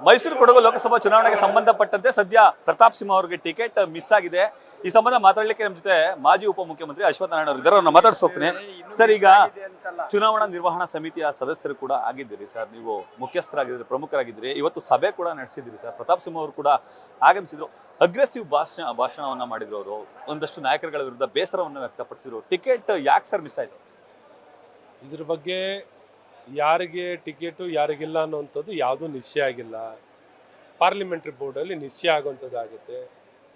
ಮೈಸೂರು ಕೊಡಗು ಲೋಕಸಭಾ ಚುನಾವಣೆಗೆ ಸಂಬಂಧಪಟ್ಟಂತೆ ಸದ್ಯ ಪ್ರತಾಪ್ ಸಿಂಹ ಅವರಿಗೆ ಟಿಕೆಟ್ ಮಿಸ್ ಆಗಿದೆ. ಈ ಸಂಬಂಧ ಮಾತಾಡಲಿಕ್ಕೆ ನಮ್ಮ ಜೊತೆ ಮಾಜಿ ಉಪಮುಖ್ಯಮಂತ್ರಿ ಅಶ್ವಥ್ ನಾರಾಯಣ ಅವರು ಇದ್ದಾರೆ. ಅವ್ರನ್ನ ಮಾತಾಡ್ಸೋಗ್ತೀನಿ. ಸರ್, ಈಗ ಚುನಾವಣಾ ನಿರ್ವಹಣಾ ಸಮಿತಿಯ ಸದಸ್ಯರು ಕೂಡ ಆಗಿದ್ದೀರಿ ಸರ್, ನೀವು ಮುಖ್ಯಸ್ಥರಾಗಿದ್ದೀರಿ, ಪ್ರಮುಖರಾಗಿದ್ದೀರಿ. ಇವತ್ತು ಸಭೆ ಕೂಡ ನಡೆಸಿದ್ದೀರಿ ಸರ್. ಪ್ರತಾಪ್ ಸಿಂಹ ಅವರು ಕೂಡ ಆಗಮಿಸಿದ್ರು. ಅಗ್ರೆಸಿವ್ ಭಾಷಣವನ್ನ ಮಾಡಿದ್ರು. ಅವರು ಒಂದಷ್ಟು ನಾಯಕರುಗಳ ವಿರುದ್ಧ ಬೇಸರವನ್ನು ವ್ಯಕ್ತಪಡಿಸಿದ್ರು. ಟಿಕೆಟ್ ಯಾಕೆ ಸರ್ ಮಿಸ್ ಆಯ್ತು? ಇದ್ರ ಬಗ್ಗೆ ಯಾರಿಗೆ ಟಿಕೆಟು ಯಾರಿಗಿಲ್ಲ ಅನ್ನೋವಂಥದ್ದು ಯಾವುದೂ ನಿಶ್ಚಯ ಆಗಿಲ್ಲ. ಪಾರ್ಲಿಮೆಂಟ್ರಿ ಬೋರ್ಡಲ್ಲಿ ನಿಶ್ಚಯ ಆಗುವಂಥದ್ದಾಗುತ್ತೆ.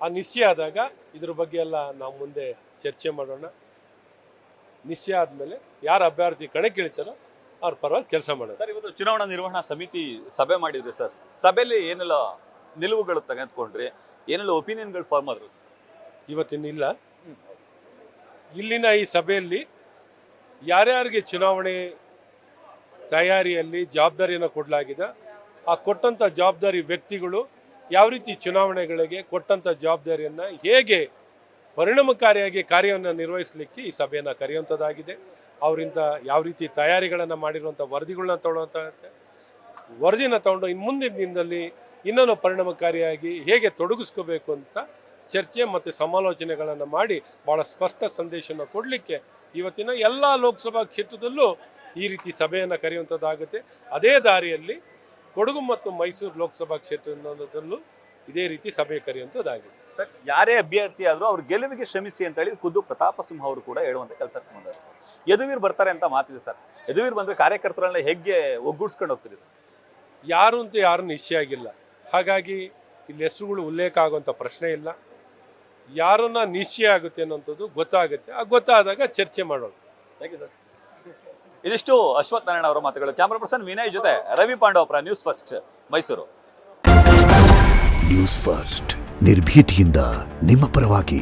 ಆ ನಿಶ್ಚಯ ಆದಾಗ ಇದ್ರ ಬಗ್ಗೆ ಎಲ್ಲ ನಾವು ಮುಂದೆ ಚರ್ಚೆ ಮಾಡೋಣ. ನಿಶ್ಚಯ ಆದಮೇಲೆ ಯಾರು ಅಭ್ಯರ್ಥಿ ಕಣಕ್ಕಿಳಿತಾರೋ ಅವ್ರ ಪರವಾಗಿ ಕೆಲಸ ಮಾಡೋಣ. ಸರ್, ಇವತ್ತು ಚುನಾವಣಾ ನಿರ್ವಹಣಾ ಸಮಿತಿ ಸಭೆ ಮಾಡಿದ್ರಿ ಸರ್. ಸಭೆಯಲ್ಲಿ ಏನೆಲ್ಲ ನಿಲುವುಗಳು ತೆಗೆದುಕೊಂಡ್ರಿ, ಏನೆಲ್ಲ ಒಪಿನಿಯನ್ಗಳು ಫಾರ್ಮ್ ಆದ್ರು? ಇವತ್ತಿನಿಲ್ಲ. ಇಲ್ಲಿನ ಈ ಸಭೆಯಲ್ಲಿ ಯಾರ್ಯಾರಿಗೆ ಚುನಾವಣೆ ತಯಾರಿಯಲ್ಲಿ ಜವಾಬ್ದಾರಿಯನ್ನು ಕೊಡಲಾಗಿದೆ, ಆ ಕೊಟ್ಟಂಥ ಜವಾಬ್ದಾರಿ ವ್ಯಕ್ತಿಗಳು ಯಾವ ರೀತಿ ಚುನಾವಣೆಗಳಿಗೆ ಕೊಟ್ಟಂಥ ಜವಾಬ್ದಾರಿಯನ್ನು ಹೇಗೆ ಪರಿಣಾಮಕಾರಿಯಾಗಿ ಕಾರ್ಯವನ್ನು ನಿರ್ವಹಿಸಲಿಕ್ಕೆ ಈ ಸಭೆಯನ್ನು ಕರೆಯುವಂಥದ್ದಾಗಿದೆ. ಅವರಿಂದ ಯಾವ ರೀತಿ ತಯಾರಿಗಳನ್ನು ಮಾಡಿರುವಂಥ ವರದಿಗಳನ್ನ ತೊಗೊಳ್ಳುವಂಥ ವರದಿನ ತಗೊಂಡು ಇನ್ನು ಮುಂದಿನ ದಿನದಲ್ಲಿ ಇನ್ನೂ ಪರಿಣಾಮಕಾರಿಯಾಗಿ ಹೇಗೆ ತೊಡಗಿಸ್ಕೋಬೇಕು ಅಂತ ಚರ್ಚೆ ಮತ್ತು ಸಮಾಲೋಚನೆಗಳನ್ನು ಮಾಡಿ ಭಾಳ ಸ್ಪಷ್ಟ ಸಂದೇಶವನ್ನು ಕೊಡಲಿಕ್ಕೆ ಇವತ್ತಿನ ಎಲ್ಲ ಲೋಕಸಭಾ ಕ್ಷೇತ್ರದಲ್ಲೂ ಈ ರೀತಿ ಸಭೆಯನ್ನು ಕರೆಯುವಂಥದ್ದಾಗುತ್ತೆ. ಅದೇ ದಾರಿಯಲ್ಲಿ ಕೊಡಗು ಮತ್ತು ಮೈಸೂರು ಲೋಕಸಭಾ ಕ್ಷೇತ್ರದಲ್ಲೂ ಇದೇ ರೀತಿ ಸಭೆ ಕರೆಯುವಂಥದ್ದಾಗಿದೆ. ಯಾರೇ ಅಭ್ಯರ್ಥಿ ಆದ್ರೂ ಅವ್ರ ಗೆಲುವಿಗೆ ಶ್ರಮಿಸಿ ಅಂತ ಹೇಳಿ ಖುದ್ದು ಪ್ರತಾಪ ಸಿಂಹ ಅವರು ಕೂಡ ಹೇಳುವಂತ ಕೆಲಸ ಮಾಡಿದ್ದಾರೆ. ಯದುವೀರ್ ಬರ್ತಾರೆ ಅಂತ ಮಾತಿದೆ ಸರ್. ಯದುವೀರ್ ಬಂದ್ರೆ ಕಾರ್ಯಕರ್ತರನ್ನ ಹೇಗೆ ಒಗ್ಗೂಡಿಸ್ಕೊಂಡು ಹೋಗ್ತೀರಿ? ಯಾರು ಅಂತ ಯಾರು ನಿಶ್ಚಯ ಆಗಿಲ್ಲ. ಹಾಗಾಗಿ ಇಲ್ಲಿ ಹೆಸರುಗಳು ಉಲ್ಲೇಖ ಆಗುವಂಥ ಪ್ರಶ್ನೆ ಇಲ್ಲ. ಯಾರನ್ನ ನಿಶ್ಚಯ ಆಗುತ್ತೆ ಅನ್ನೋಂಥದ್ದು ಗೊತ್ತಾಗುತ್ತೆ. ಆ ಗೊತ್ತಾದಾಗ ಚರ್ಚೆ ಮಾಡೋಣ. Thank you sir. ಇದಿಷ್ಟು ಅಶ್ವಥ್ ನಾರಾಯಣ ಅವರ ಮಾತುಗಳು. ಕ್ಯಾಮರಾ ಪರ್ಸನ್ ವಿನಯ್ ಜೊತೆ Ravi Pandavapura, news first, Mysuru. News first, ನಿರ್ಭೀತಿಯಿಂದ ನಿಮ್ಮ ಪರವಾಗಿ.